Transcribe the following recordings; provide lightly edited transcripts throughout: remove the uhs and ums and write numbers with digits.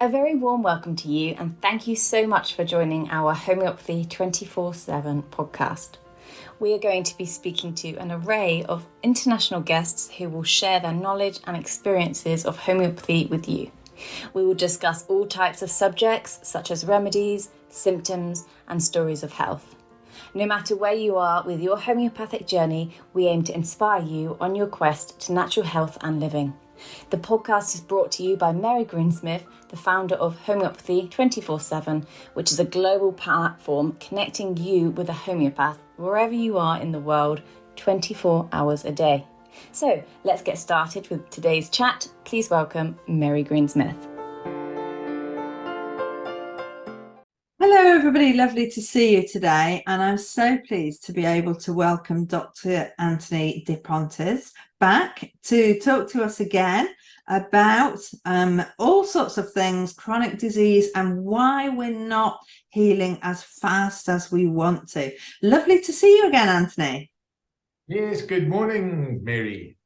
A very warm welcome to you, and thank you so much for joining our Homeopathy 24/7 podcast. We are going to be speaking to an array of international guests who will share their knowledge and experiences of homeopathy with you. We will discuss all types of subjects such as remedies, symptoms, and stories of health. No matter where you are with your homeopathic journey, we aim to inspire you on your quest to natural health and living. The podcast is brought to you by Mary Greensmith, the founder of Homeopathy 24/7, which is a global platform connecting you with a homeopath wherever you are in the world, 24 hours a day. So let's get started with today's chat. Please welcome Mary Greensmith. Hello everybody, lovely to see you today, and I'm so pleased to be able to welcome Dr. Anthony Pontes back to talk to us again about all sorts of things, chronic disease, and why we're not healing as fast as we want to. Lovely to see you again, Anthony. Yes, good morning, Mary.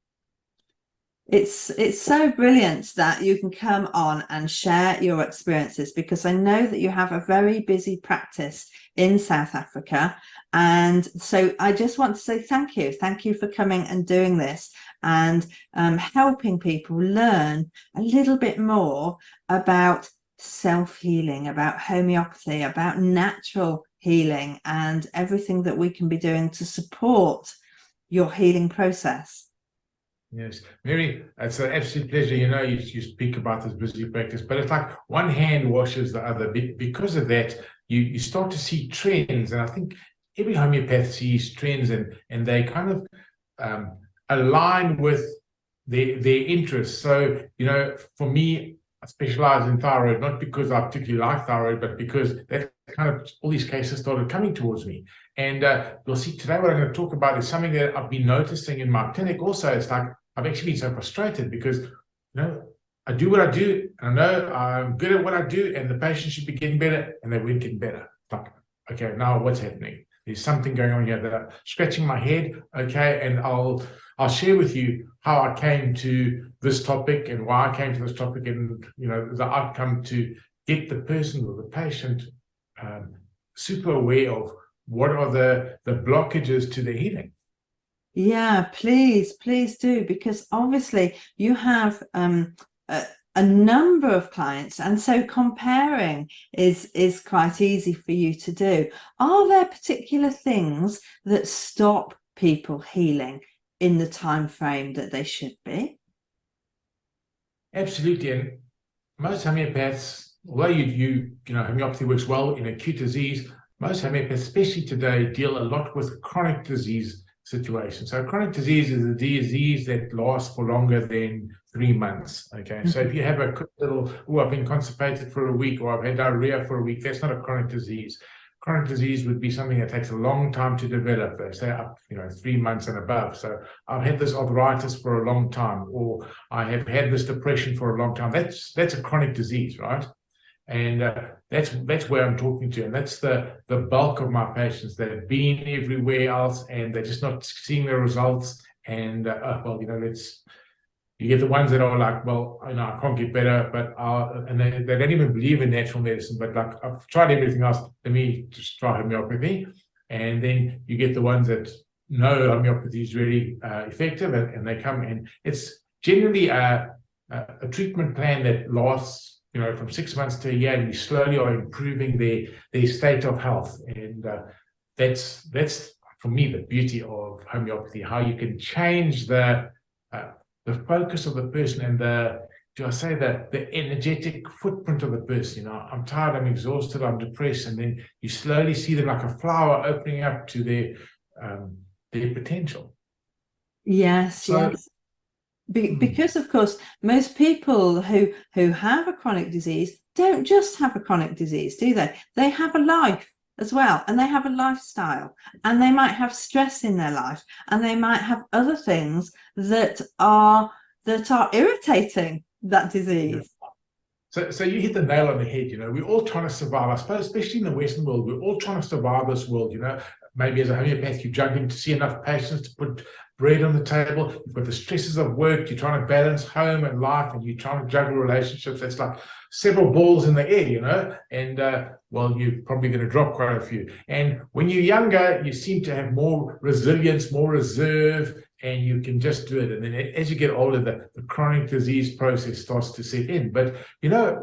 It's so brilliant that you can come on and share your experiences, because I know that you have a very busy practice in South Africa, and so I just want to say thank you for coming and doing this and helping people learn a little bit more about self-healing, about homeopathy, about natural healing, and everything that we can be doing to support your healing process. Yes, Mary, it's an absolute pleasure. You know, you speak about this busy practice, but it's like one hand washes the other. Because of that, you start to see trends, and I think every homeopath sees trends, and they kind of align with their interests. So, you know, for me, I specialize in thyroid, not because I particularly like thyroid, but because that kind of all these cases started coming towards me. And you'll see today what I'm going to talk about is something that I've been noticing in my clinic also. It's like I've actually been so frustrated because, you know, I do what I do, and I know I'm good at what I do, and the patient should be getting better, and they weren't getting better. It's like, okay, now what's happening? There's something going on here that I'm scratching my head, okay, and I'll share with you how I came to this topic and why I came to this topic, and, you know, the outcome to get the person or the patient super aware of what are the blockages to their healing. Yeah, please do, because obviously you have a number of clients, and so comparing is quite easy for you to do. Are there particular things that stop people healing in the time frame that they should be? Absolutely, and most homeopaths, although you know homeopathy works well in acute disease, most homeopaths, especially today, deal a lot with chronic disease situation. So chronic disease is a disease that lasts for longer than 3 months. Okay, so if you have a quick little, I've been constipated for a week, or I've had diarrhea for a week, that's not a chronic disease. Chronic disease would be something that takes a long time to develop. They say up, 3 months and above. So I've had this arthritis for a long time, or I have had this depression for a long time. That's a chronic disease, right? And that's where I'm talking to, and that's the bulk of my patients that have been everywhere else, and they're just not seeing the results. And you get the ones that are like, well, I can't get better, but and they don't even believe in natural medicine, but like, I've tried everything else, let me just try homeopathy. And then you get the ones that know homeopathy is really effective, and they come, and it's generally a treatment plan that lasts from 6 months to a year, and we slowly are improving their state of health. And that's for me the beauty of homeopathy, how you can change the focus of the person and the energetic footprint of the person. I'm tired, I'm exhausted, I'm depressed, and then you slowly see them like a flower opening up to their potential. Yes. Because of course most people who have a chronic disease don't just have a chronic disease, do they? They have a life as well, and they have a lifestyle, and they might have stress in their life, and they might have other things that are irritating that disease. So you hit the nail on the head. We're all trying to survive, I suppose, especially in the Western world. We're all trying to survive this world. Maybe as a homeopath, you're juggling to see enough patients to put bread on the table, you've got the stresses of work, you're trying to balance home and life, and you're trying to juggle relationships. That's like several balls in the air, and well, you're probably going to drop quite a few. And when you're younger, you seem to have more resilience, more reserve, and you can just do it. And then as you get older, the chronic disease process starts to set in. But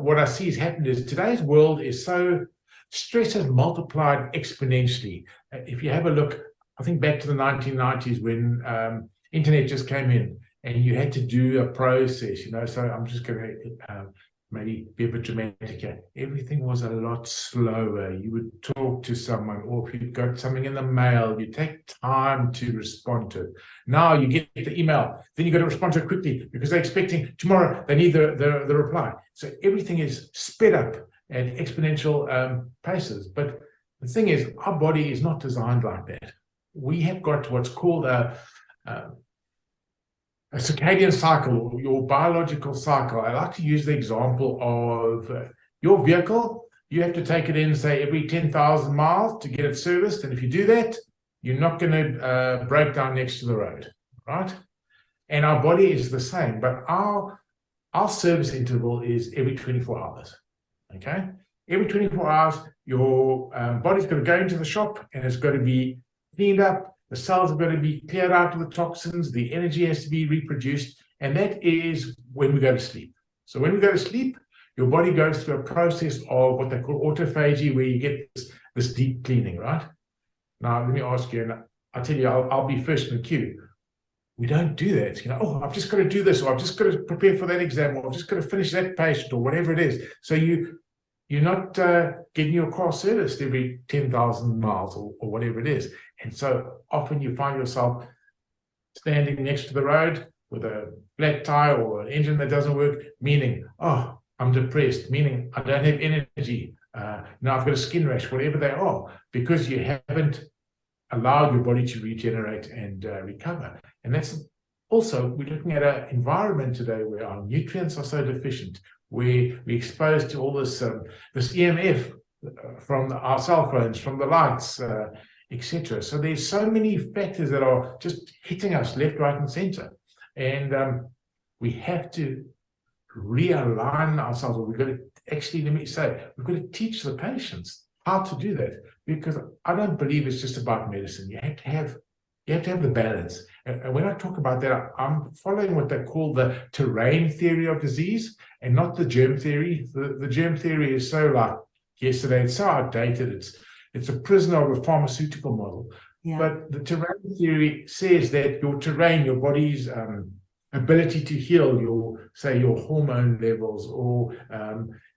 what I see has happened is today's world is so, stress has multiplied exponentially. If you have a look, I think back to the 1990s when internet just came in and you had to do a process, so I'm just going to maybe be a bit dramatic here. Everything was a lot slower. You would talk to someone, or if you'd got something in the mail, you take time to respond to it. Now you get the email, then you got to respond to it quickly because they're expecting tomorrow, they need the reply. So everything is sped up at exponential paces. But the thing is, our body is not designed like that. We have got what's called a circadian cycle, your biological cycle. I like to use the example of your vehicle. You have to take it in, say, every 10,000 miles to get it serviced. And if you do that, you're not going to break down next to the road, right? And our body is the same, but our service interval is every 24 hours, okay? Every 24 hours, your body's going to go into the shop and it's going to be cleaned up. The cells are going to be cleared out of the toxins. The energy has to be reproduced. And that is when we go to sleep. So when we go to sleep, your body goes through a process of what they call autophagy, where you get this deep cleaning, right? Now, let me ask you, and I'll tell you, I'll be first in the queue. We don't do that. I've just got to do this, or I've just got to prepare for that exam, or I've just got to finish that patient, or whatever it is. So you're not getting your car serviced every 10,000 miles or whatever it is. And so often you find yourself standing next to the road with a flat tire or an engine that doesn't work, meaning, oh, I'm depressed, meaning I don't have energy. Now I've got a skin rash, whatever they are, because you haven't allowed your body to regenerate and recover. And that's also, we're looking at an environment today where our nutrients are so deficient, where we're exposed to all this EMF from our cell phones, from the lights, etc. So there's so many factors that are just hitting us left, right, and center. And we have to realign ourselves. We've got to actually, let me say, we've got to teach the patients how to do that, because I don't believe it's just about medicine. You have to have the balance. And when I talk about that, I'm following what they call the terrain theory of disease and not the germ theory. The germ theory is so like yesterday, it's so outdated. It's a prisoner of a pharmaceutical model. Yeah. But the terrain theory says that your terrain, your body's ability to heal, your hormone levels, or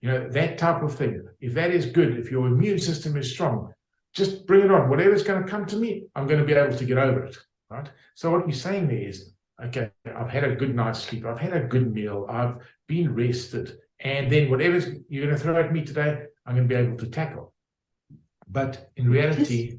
that type of thing. If that is good, if your immune system is strong, just bring it on. Whatever's going to come to me, I'm going to be able to get over it, right? So what you're saying there is, okay, I've had a good night's sleep, I've had a good meal, I've been rested, and then whatever you're going to throw at me today, I'm going to be able to tackle. But in reality,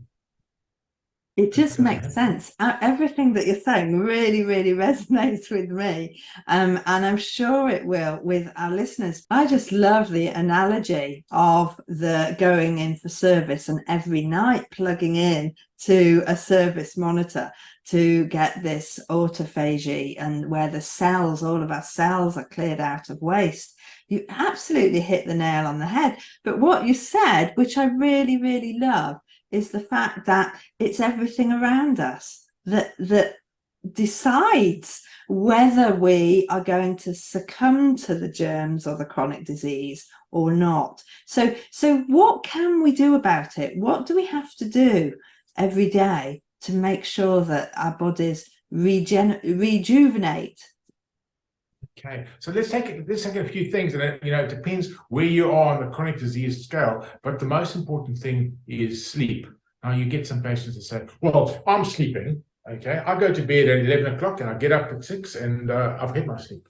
it just makes sense. Everything that you're saying really, really resonates with me. And I'm sure it will with our listeners. I just love the analogy of the going in for service and every night plugging in to a service monitor to get this autophagy, and where the cells, all of our cells, are cleared out of waste. You absolutely hit the nail on the head. But what you said, which I really, really love, is the fact that it's everything around us that decides whether we are going to succumb to the germs or the chronic disease or not. So what can we do about it? What do we have to do every day to make sure that our bodies rejuvenate? Okay, so let's take a few things, and it depends where you are on the chronic disease scale. But the most important thing is sleep. Now you get some patients that say, "Well, I'm sleeping. Okay, I go to bed at 11 o'clock and I get up at 6, and I've had my sleep."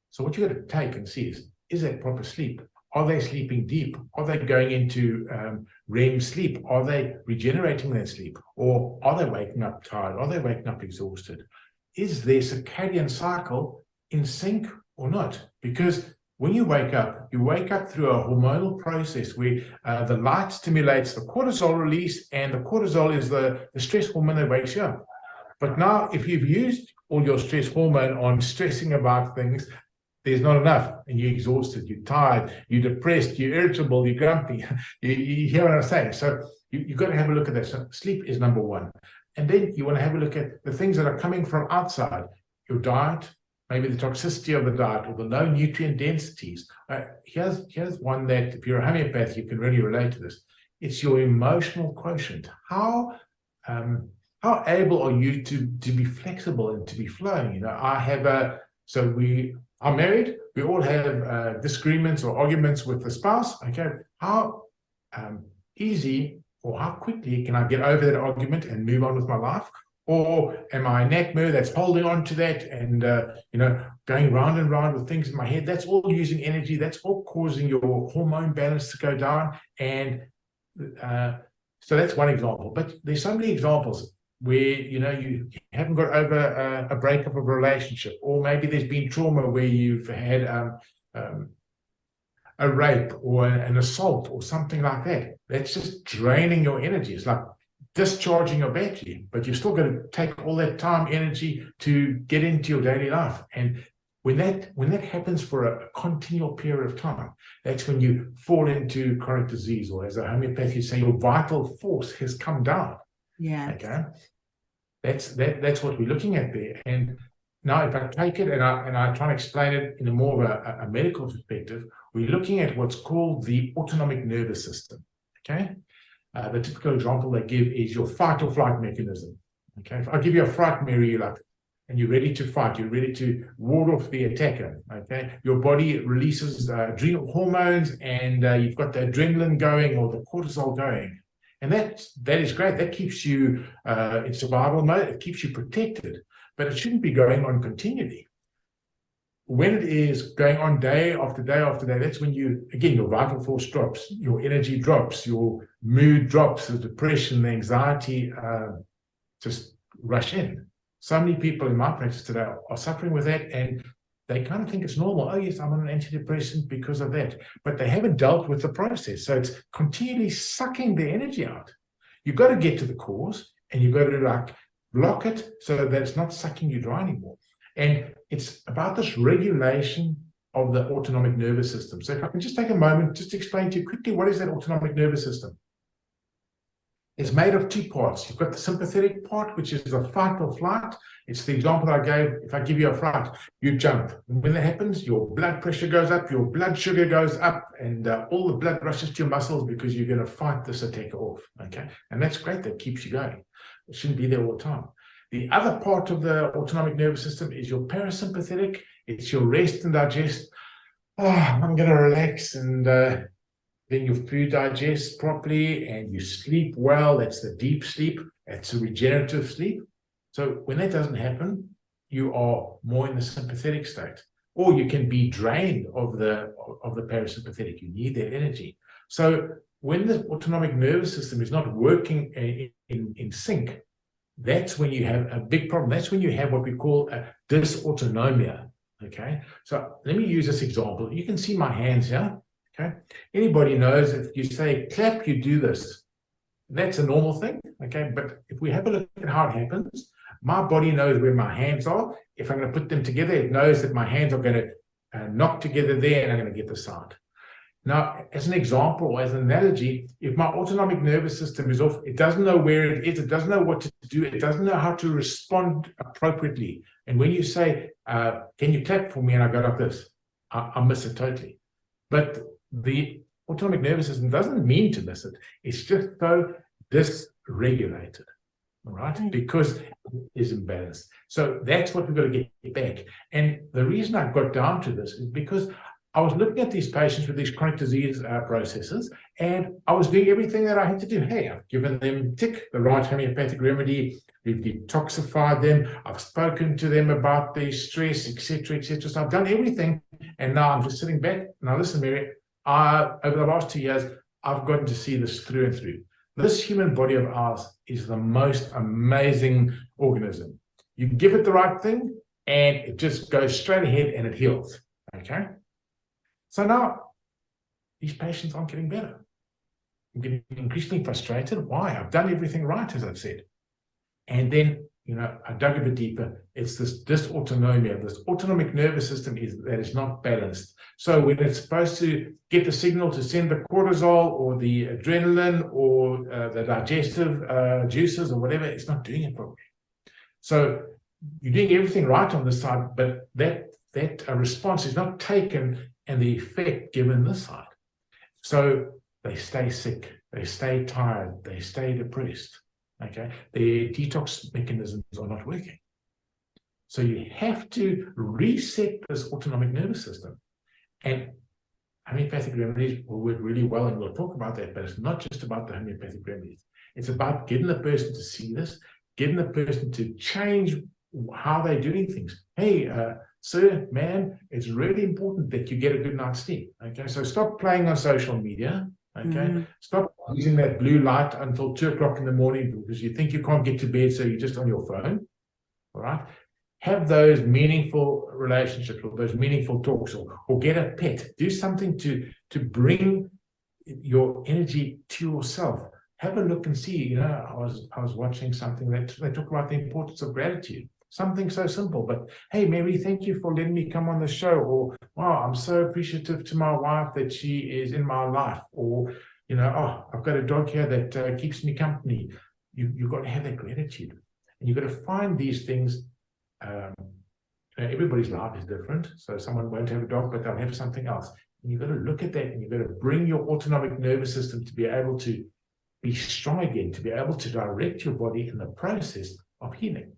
So what you got to take and see is that proper sleep? Are they sleeping deep? Are they going into REM sleep? Are they regenerating their sleep, or are they waking up tired? Are they waking up exhausted? Is their circadian cycle in sync or not? Because when you wake up through a hormonal process where the light stimulates the cortisol release, and the cortisol is the stress hormone that wakes you up. But now, if you've used all your stress hormone on stressing about things, there's not enough, and you're exhausted, you're tired, you're depressed, you're irritable, you're grumpy. You hear what I'm saying? So you've got to have a look at that. So sleep is number one. And then you want to have a look at the things that are coming from outside, your diet, maybe the toxicity of the diet or the low nutrient densities. Here's one that if you're a homeopath, you can really relate to this. It's your emotional quotient. How able are you to be flexible and to be flowing? We are married. We all have disagreements or arguments with the spouse. Okay, how easy or how quickly can I get over that argument and move on with my life? Or am I a nightmare that's holding on to that and going round and round with things in my head? That's all using energy. That's all causing your hormone balance to go down. And so that's one example. But there's so many examples where you haven't got over a breakup of a relationship, or maybe there's been trauma where you've had a rape or an assault or something like that. That's just draining your energy. It's like discharging your battery, but you've still got to take all that time, energy to get into your daily life. And when that happens for a continual period of time, that's when you fall into chronic disease, or as a homeopath, you say your vital force has come down. Yeah. Okay. That's what we're looking at there. And now if I take it and I try and explain it in a more of a medical perspective, we're looking at what's called the autonomic nervous system. Okay. The typical example they give is your fight or flight mechanism. Okay. If I give you a fright, Mary, and you're ready to fight, you're ready to ward off the attacker. Okay. Your body releases adrenal hormones, and you've got the adrenaline going or the cortisol going. And that is great. That keeps you in survival mode. It keeps you protected, but it shouldn't be going on continually. When it is going on day after day after day, that's when your vital force drops, your energy drops, your mood drops, the depression, the anxiety just rush in. So many people in my practice today are suffering with that, and they kind of think it's normal. Oh, yes, I'm on an antidepressant because of that. But they haven't dealt with the process. So it's continually sucking the energy out. You've got to get to the cause, and you've got to block it so that it's not sucking you dry anymore. And it's about this regulation of the autonomic nervous system. So if I can just take a moment just to explain to you quickly, what is that autonomic nervous system? It's made of two parts. You've got the sympathetic part, which is the fight or flight. It's the example I gave. If I give you a fright, you jump. And when that happens, your blood pressure goes up, your blood sugar goes up, and all the blood rushes to your muscles because you're going to fight this attacker off. Okay, and that's great. That keeps you going. It shouldn't be there all the time. The other part of the autonomic nervous system is your parasympathetic. It's your rest and digest. I'm going to relax, and then your food digests properly and you sleep well. That's the deep sleep. That's a regenerative sleep. So when that doesn't happen, you are more in the sympathetic state, or you can be drained of the parasympathetic. You need that energy. So when the autonomic nervous system is not working in sync, that's when you have a big problem. That's when you have what we call a dysautonomia. Okay. So let me use this example. You can see my hands here. Okay. Anybody knows if you say clap, you do this. That's a normal thing. Okay. But if we have a look at how it happens, my body knows where my hands are. If I'm going to put them together, it knows that my hands are going to knock together there, and I'm going to get the sound. Now, as an example, or as an analogy, if my autonomic nervous system is off, it doesn't know where it is, it doesn't know what to do, it doesn't know how to respond appropriately. And when you say, can you clap for me? And I go like this, I miss it totally. But the autonomic nervous system doesn't mean to miss it. It's just so dysregulated, all right? Because it is imbalanced. So that's what we've got to get back. And the reason I got down to this is because I was looking at these patients with these chronic disease processes, and I was doing everything that I had to do. Hey, I've given them the right homeopathic remedy, we've detoxified them, I've spoken to them about their stress, etc., etc. So I've done everything, and now I'm just sitting back. Now listen, Mary, over the last 2 years, I've gotten to see this through and through. This human body of ours is the most amazing organism. You give it the right thing, and it just goes straight ahead and it heals. Okay? So now, these patients aren't getting better. I'm getting increasingly frustrated. Why? I've done everything right, as I've said. And then I dug a bit deeper. It's this dysautonomia. This autonomic nervous system is not balanced. So when it's supposed to get the signal to send the cortisol or the adrenaline or the digestive juices or whatever, it's not doing it properly. So you're doing everything right on this side, but that response is not taken and the effect given this side. So they stay sick, they stay tired, they stay depressed. Okay, their detox mechanisms are not working. So you have to reset this autonomic nervous system. And homeopathic remedies will work really well, and we'll talk about that, but it's not just about the homeopathic remedies. It's about getting the person to see this, getting the person to change how they're doing things. Hey, sir, ma'am, it's really important that you get a good night's sleep. Okay, so stop playing on social media. Okay, stop using that blue light until 2 o'clock in the morning because you think you can't get to bed, so you're just on your phone. All right, have those meaningful relationships or those meaningful talks, or get a pet. Do something to bring your energy to yourself. Have a look and see. I was watching something that they talk about the importance of gratitude. Something so simple, but hey, Mary, thank you for letting me come on the show. Or wow, I'm so appreciative to my wife that she is in my life. Or oh, I've got a dog here that keeps me company. You've got to have that gratitude, and you've got to find these things. Everybody's life is different, so someone won't have a dog, but they'll have something else. And you've got to look at that, and you've got to bring your autonomic nervous system to be able to be strong again, to be able to direct your body in the process of healing.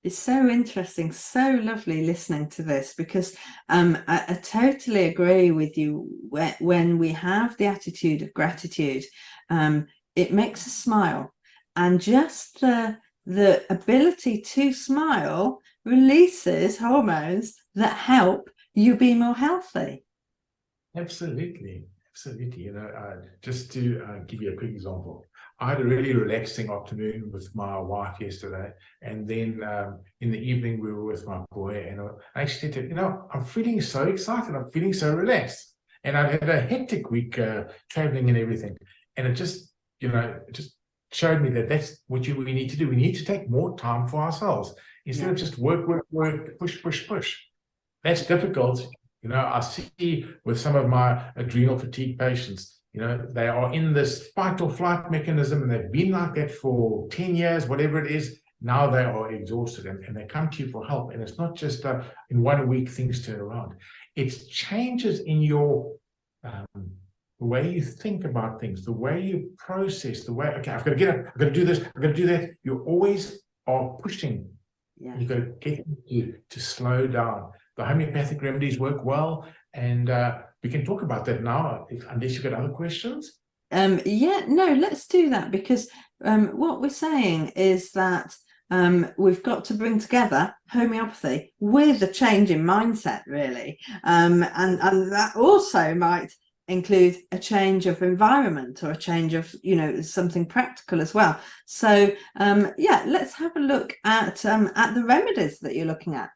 It's so interesting, so lovely listening to this, because I totally agree with you. When we have the attitude of gratitude, it makes us smile, and just the ability to smile releases hormones that help you be more healthy. Absolutely. Just to give you a quick example, I had a really relaxing afternoon with my wife yesterday, and then in the evening we were with my boy, and I actually said, I'm feeling so excited, I'm feeling so relaxed, and I've had a hectic week traveling and everything, and it just showed me that that's what we need to do. We need to take more time for ourselves instead of just work, push. That's difficult. I see with some of my adrenal fatigue patients, they are in this fight or flight mechanism, and they've been like that for 10 years, whatever it is. Now they are exhausted, and they come to you for help. And it's not just in 1 week things turn around. It's changes in your the way you think about things, the way you process, the way, okay, I've got to get up, I've got to do this, I've got to do that. You always are pushing. Yeah. You've got to get you to slow down. The homeopathic remedies work well, and we can talk about that now, unless you've got other questions. Let's do that, because what we're saying is that we've got to bring together homeopathy with a change in mindset, really, and that also might include a change of environment or a change of something practical as well. So let's have a look at the remedies that you're looking at.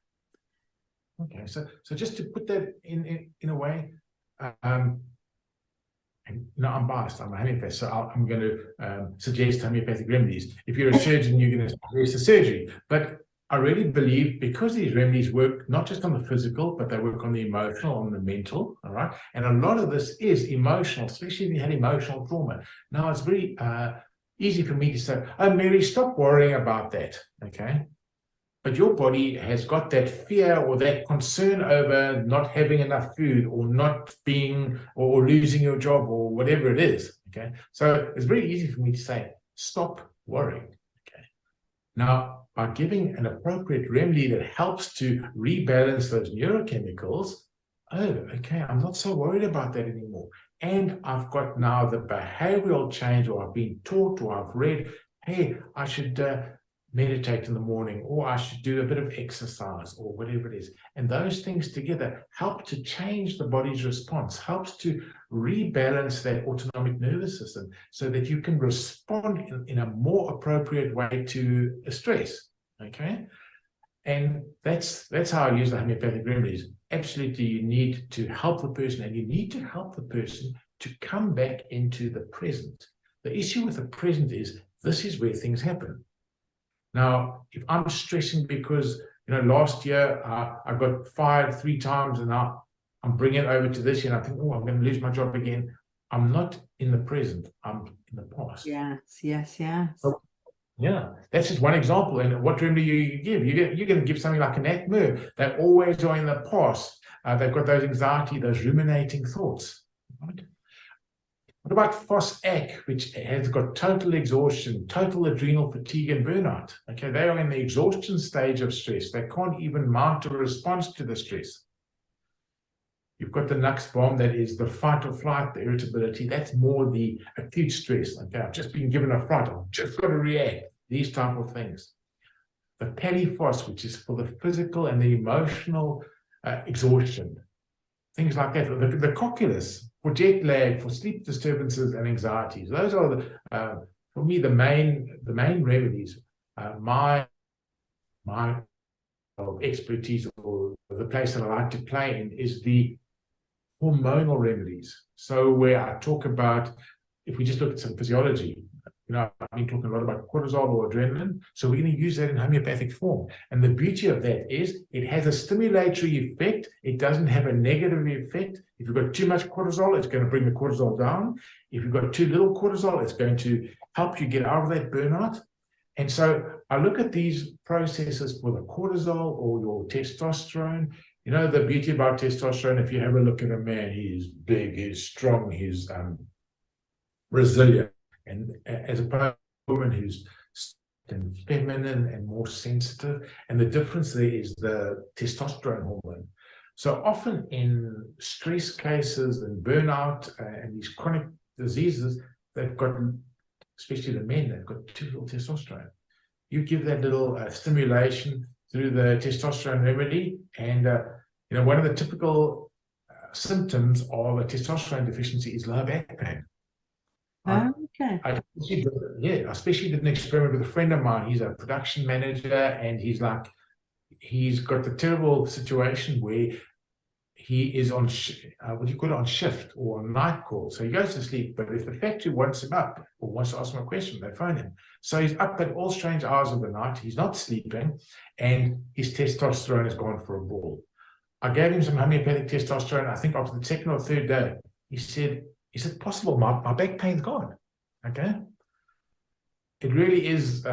Okay, so just to put that in a way, I'm biased, I'm a homeopath, so I'm going to suggest homeopathic remedies. If you're a surgeon, you're going to suggest the surgery. But I really believe, because these remedies work not just on the physical, but they work on the emotional, on the mental, all right? And a lot of this is emotional, especially if you had emotional trauma. Now, it's very easy for me to say, oh, Mary, stop worrying about that, okay? But your body has got that fear or that concern over not having enough food, or not being, or losing your job, or whatever it is, okay? So it's very easy for me to say, stop worrying, okay? Now, by giving an appropriate remedy that helps to rebalance those neurochemicals, oh, okay, I'm not so worried about that anymore. And I've got now the behavioral change, or I've been taught, or I've read, hey, I should meditate in the morning, or I should do a bit of exercise, or whatever it is. And those things together help to change the body's response, helps to rebalance that autonomic nervous system so that you can respond in a more appropriate way to a stress, okay? And that's how I use the homeopathic remedies. Absolutely, you need to help the person, and you need to help the person to come back into the present. The issue with the present is, this is where things happen. Now, if I'm stressing because, last year I got fired 3 times and now I'm bringing it over to this year and I think, oh, I'm going to lose my job again. I'm not in the present. I'm in the past. Yes. So, yeah, that's just one example. And what remedy you give? You're going to give something like an ACME. They always are in the past. They've got those anxiety, those ruminating thoughts. Right? What about FOSS-AC, which has got total exhaustion, total adrenal fatigue, and burnout? Okay, they are in the exhaustion stage of stress. They can't even mount a response to the stress. You've got the NUX bomb, that is the fight or flight, the irritability. That's more the acute stress. Okay, I've just been given a fright. I've just got to react. These type of things. The PALI-FOSS, which is for the physical and the emotional exhaustion. Things like that. The cocculus, for jet lag, for sleep disturbances and anxieties. Those are for me the main remedies. My expertise, or the place that I like to play in, is the hormonal remedies. So where I talk about, if we just look at some physiology, I've been talking a lot about cortisol or adrenaline, so we're going to use that in homeopathic form. And the beauty of that is it has a stimulatory effect. It doesn't have a negative effect. If you've got too much cortisol, it's going to bring the cortisol down. If you've got too little cortisol, it's going to help you get out of that burnout. And so I look at these processes for the cortisol or your testosterone. The beauty about testosterone, if you have a look at a man, he's big, he's strong, he's resilient. And as opposed to a woman who's feminine and more sensitive, and the difference there is the testosterone hormone. So often in stress cases and burnout and these chronic diseases, they've got, especially the men, they've got too little testosterone. You give that little stimulation through the testosterone remedy, and one of the typical symptoms of a testosterone deficiency is low back pain. Okay. I especially did an experiment with a friend of mine. He's a production manager, and he's got the terrible situation where he is on on shift or on night call. So he goes to sleep, but if the factory wants him up or wants to ask him a question, they phone him. So he's up at all strange hours of the night. He's not sleeping, and his testosterone has gone for a ball. I gave him some homeopathic testosterone. I think after the second or third day, he said, "Is it possible my back pain's gone?" Okay. It really is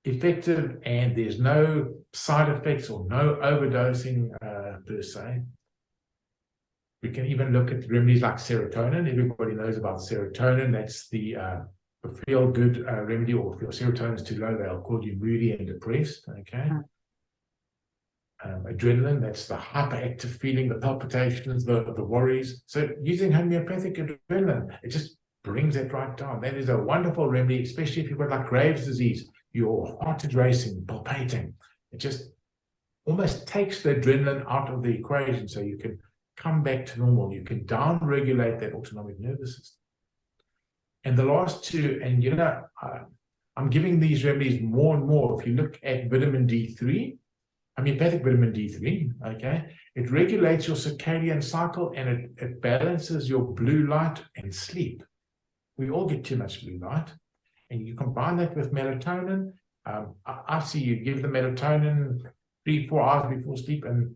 effective, and there's no side effects or no overdosing per se. We can even look at remedies like serotonin. Everybody knows about serotonin. That's the feel-good remedy, or if your serotonin is too low, they'll call you moody and depressed. Okay. Adrenaline, that's the hyperactive feeling, the palpitations, the worries. So using homeopathic adrenaline, it just brings it right down. That is a wonderful remedy, especially if you've got like Graves' disease, your heart is racing, palpating. It just almost takes the adrenaline out of the equation, so you can come back to normal. You can down-regulate that autonomic nervous system. And the last two, and I'm giving these remedies more and more. If you look at vitamin D3, homeopathic vitamin D3, okay, it regulates your circadian cycle, and it balances your blue light and sleep. We all get too much blue light, and you combine that with melatonin. I see you give the melatonin 3-4 hours before sleep, and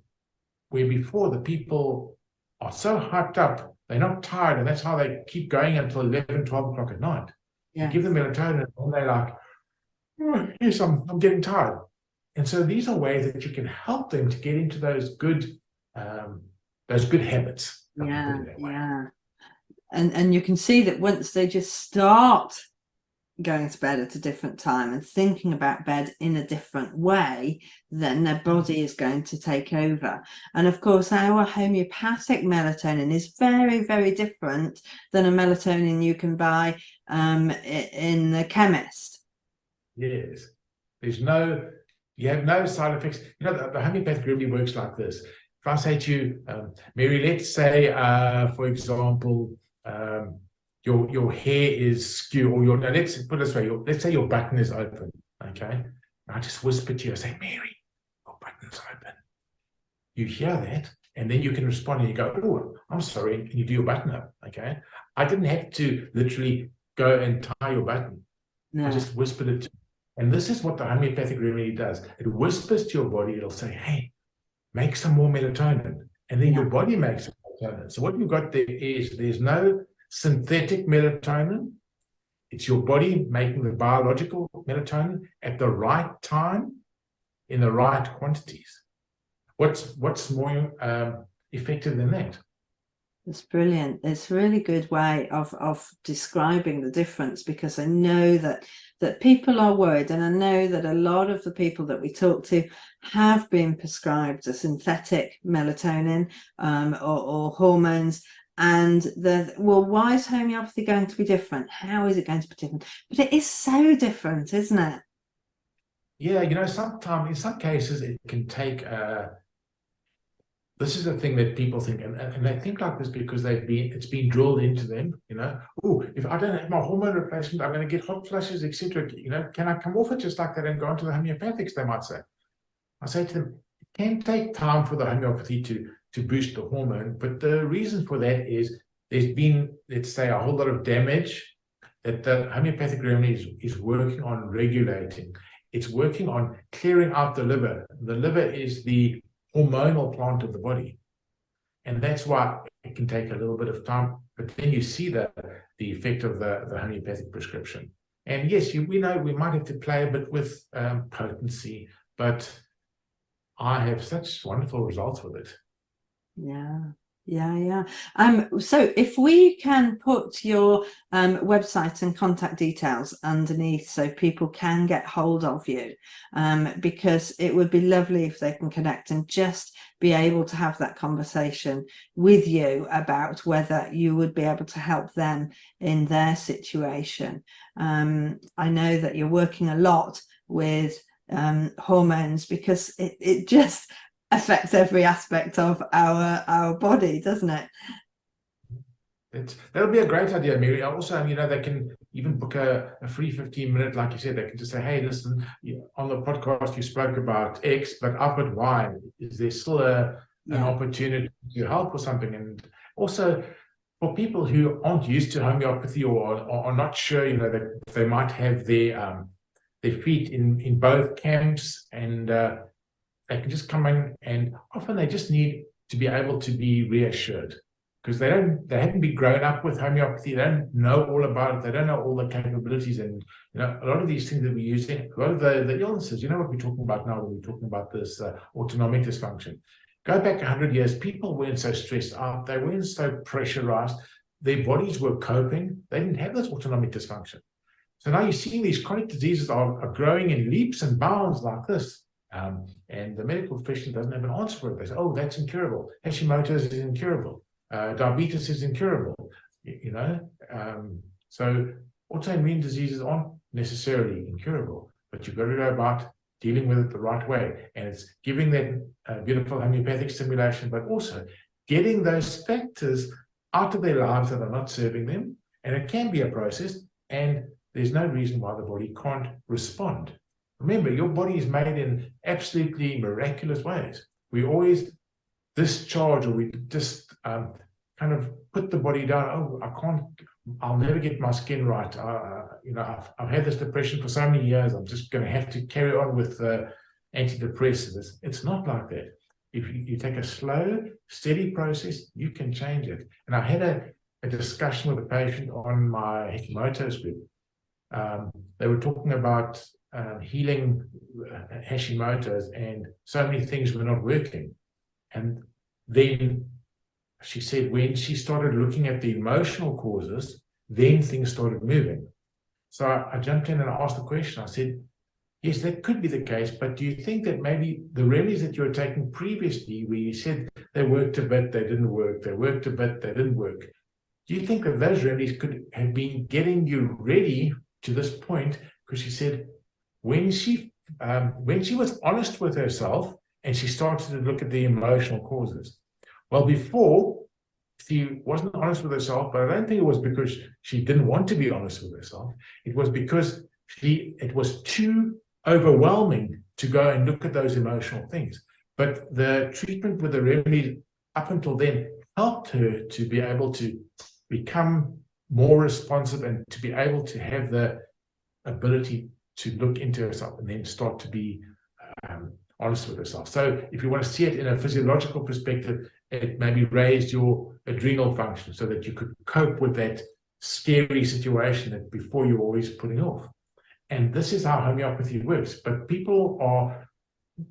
where before the people are so hyped up, they're not tired, and that's how they keep going until 11, 12 o'clock at night. Yeah. You give them melatonin, and they're like, "Oh, yes, I'm getting tired." And so these are ways that you can help them to get into those good habits. Yeah. And you can see that once they just start going to bed at a different time and thinking about bed in a different way, then their body is going to take over. And of course, our homeopathic melatonin is very, very different than a melatonin you can buy in the chemist. Yes. You have no side effects. The homeopathic remedy works like this. If I say to you, Mary, let's say, for example, your hair is skew, or let's put it this way, let's say your button is open, okay? And I just whisper to you, I say, "Mary, your button's open." You hear that, and then you can respond, and you go, "Oh, I'm sorry," and you do your button up, okay? I didn't have to literally go and tie your button. No. I just whispered it to you. And this is what the homeopathic remedy does. It whispers to your body, it'll say, hey, make some more melatonin. And then your body makes melatonin. So what you've got there is there's no synthetic melatonin. It's your body making the biological melatonin at the right time in the right quantities. What's more effective than that? It's brilliant. It's a really good way of describing the difference, because I know that people are worried, and I know that a lot of the people that we talk to have been prescribed a synthetic melatonin or hormones, and why is homeopathy going to be different? How is it going to be different? But it is so different, isn't it? Yeah, sometimes in some cases it can take this is the thing that people think, and they think like this because it's been drilled into them, oh, if I don't have my hormone replacement, I'm going to get hot flushes, etc. Can I come off it just like that and go on to the homeopathics, they might say. I say to them, it can take time for the homeopathy to boost the hormone, but the reason for that is there's been, let's say, a whole lot of damage that the homeopathic remedy is working on regulating. It's working on clearing out the liver. The liver is the hormonal plant of the body, and that's why it can take a little bit of time, but then you see the effect of the homeopathic prescription. And yes, we know we might have to play a bit with potency, but I have such wonderful results with it. Yeah. So if we can put your website and contact details underneath so people can get hold of you, because it would be lovely if they can connect and just be able to have that conversation with you about whether you would be able to help them in their situation. I know that you're working a lot with hormones, because it just affects every aspect of our body, doesn't it? That'll be a great idea, Mary. Also, they can even book a free 15-minute, like you said. They can just say, hey, listen, on the podcast you spoke about X, but up at Y. Is there still an opportunity to help or something? And also, for people who aren't used to homeopathy or are not sure, that they might have their feet in both camps, and they can just come in, and often they just need to be able to be reassured, because they haven't been grown up with homeopathy. They don't know all about it. They don't know all the capabilities, and a lot of these things that we're using, a lot of the illnesses. What we're talking about now when we're talking about this autonomic dysfunction. Go back 100 years, people weren't so stressed out. They weren't so pressurized. Their bodies were coping. They didn't have this autonomic dysfunction. So now you're seeing these chronic diseases are growing in leaps and bounds like this. And the medical profession doesn't have an answer for it. They say, oh, that's incurable. Hashimoto's is incurable. Diabetes is incurable. So autoimmune diseases aren't necessarily incurable, but you've got to go about dealing with it the right way. And it's giving that beautiful homeopathic stimulation, but also getting those factors out of their lives that are not serving them. And it can be a process, and there's no reason why the body can't respond. Remember, your body is made in absolutely miraculous ways. We always discharge, or we just kind of put the body down. Oh, I'll never get my skin right. I've had this depression for so many years. I'm just going to have to carry on with antidepressants. It's not like that. If you take a slow, steady process, you can change it. And I had a discussion with a patient on my Hashimoto's group. They were talking about healing Hashimoto's, and so many things were not working. And then she said when she started looking at the emotional causes, then things started moving. So I jumped in and asked the question. I said, yes, that could be the case, but do you think that maybe the remedies that you were taking previously, where you said they worked a bit, they didn't work, they worked a bit, they didn't work, do you think that those remedies could have been getting you ready to this point? Because she said, when she was honest with herself and she started to look at the emotional causes. Well, before, she wasn't honest with herself, but I don't think it was because she didn't want to be honest with herself. It was because it was too overwhelming to go and look at those emotional things. But the treatment with the remedies up until then helped her to be able to become more responsive and to be able to have the ability to look into herself and then start to be honest with herself. So if you want to see it in a physiological perspective, it maybe raised your adrenal function so that you could cope with that scary situation that before you were always putting off. And this is how homeopathy works. But people are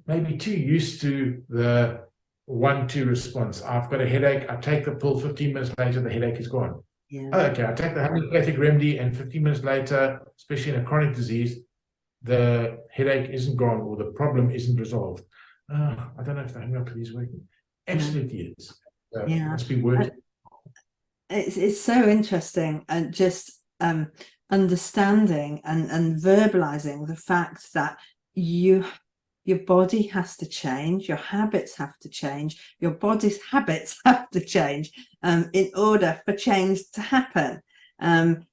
maybe too used to the 1-2 response. I've got a headache. I take the pill. 15 minutes later, the headache is gone. Yeah. Okay, I take the homeopathic remedy, and 15 minutes later, especially in a chronic disease, the headache isn't gone or the problem isn't resolved. I don't know if the homeopathy is working. Absolutely is. It must be working. It's so interesting, and just understanding and verbalizing the fact that your body has to change, your habits have to change, your body's habits have to change in order for change to happen.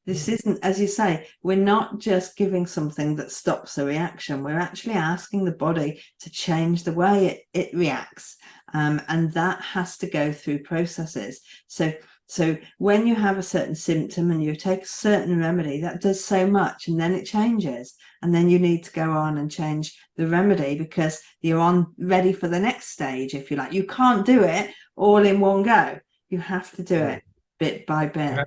This isn't, as you say, we're not just giving something that stops a reaction. We're actually asking the body to change the way it reacts. And that has to go through processes. So when you have a certain symptom and you take a certain remedy, that does so much, and then it changes. And then you need to go on and change the remedy because you're ready for the next stage, if you like. You can't do it all in one go. You have to do it bit by bit.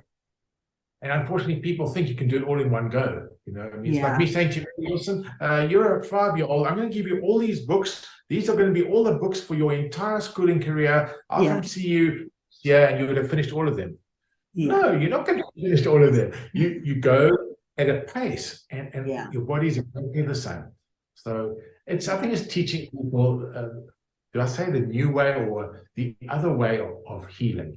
And unfortunately, people think you can do it all in one go. It's like me saying to you, Wilson, you're a 5-year-old. I'm going to give you all these books. These are going to be all the books for your entire schooling career. I'll come see you here, and you would have finished all of them. No, you're not going to finish all of them. You go at a pace, and your body's exactly the same. So I think it's teaching people, do I say the new way or the other way of healing?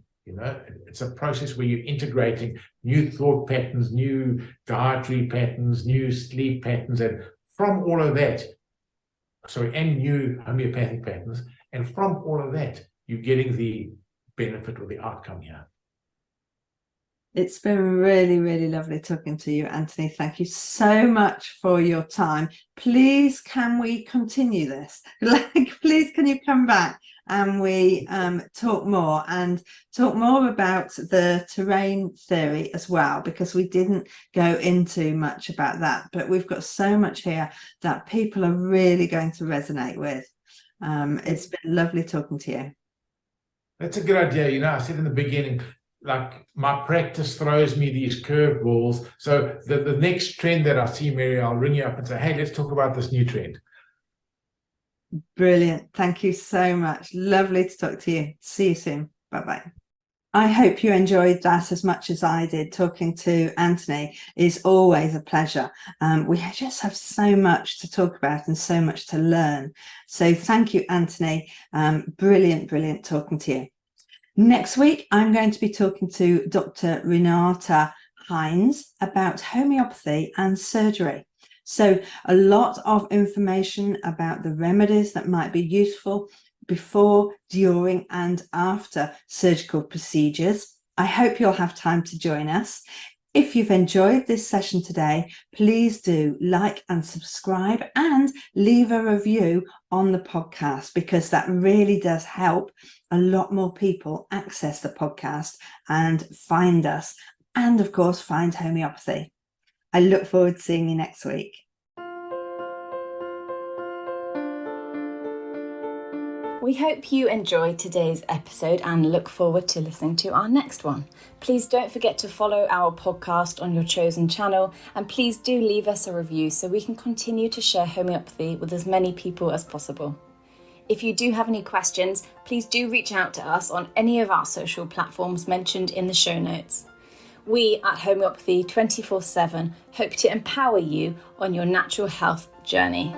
It's a process where you're integrating new thought patterns, new dietary patterns, new sleep patterns, and from all of that, and new homeopathic patterns, and from all of that, you're getting the benefit or the outcome here. It's been really, really lovely talking to you, Anthony. Thank you so much for your time. Please, can we continue this? Please, can you come back and we talk more about the terrain theory as well, because we didn't go into much about that, but we've got so much here that people are really going to resonate with. It's been lovely talking to you. That's a good idea. I said in the beginning, like, my practice throws me these curveballs. So the next trend that I see, Mary, I'll ring you up and say, hey, let's talk about this new trend. Brilliant. Thank you so much. Lovely to talk to you. See you soon. Bye-bye. I hope you enjoyed that as much as I did. Talking to Anthony is always a pleasure. We just have so much to talk about and so much to learn. So thank you, Anthony. Brilliant talking to you. Next week, I'm going to be talking to Dr. Renata Hines about homeopathy and surgery. So a lot of information about the remedies that might be useful before, during, and after surgical procedures. I hope you'll have time to join us. If you've enjoyed this session today, please do like and subscribe and leave a review on the podcast, because that really does help a lot more people access the podcast and find us, and of course find homeopathy. I look forward to seeing you next week. We hope you enjoyed today's episode and look forward to listening to our next one. Please don't forget to follow our podcast on your chosen channel, and please do leave us a review so we can continue to share homeopathy with as many people as possible. If you do have any questions, please do reach out to us on any of our social platforms mentioned in the show notes. We at Homeopathy 24/7 hope to empower you on your natural health journey.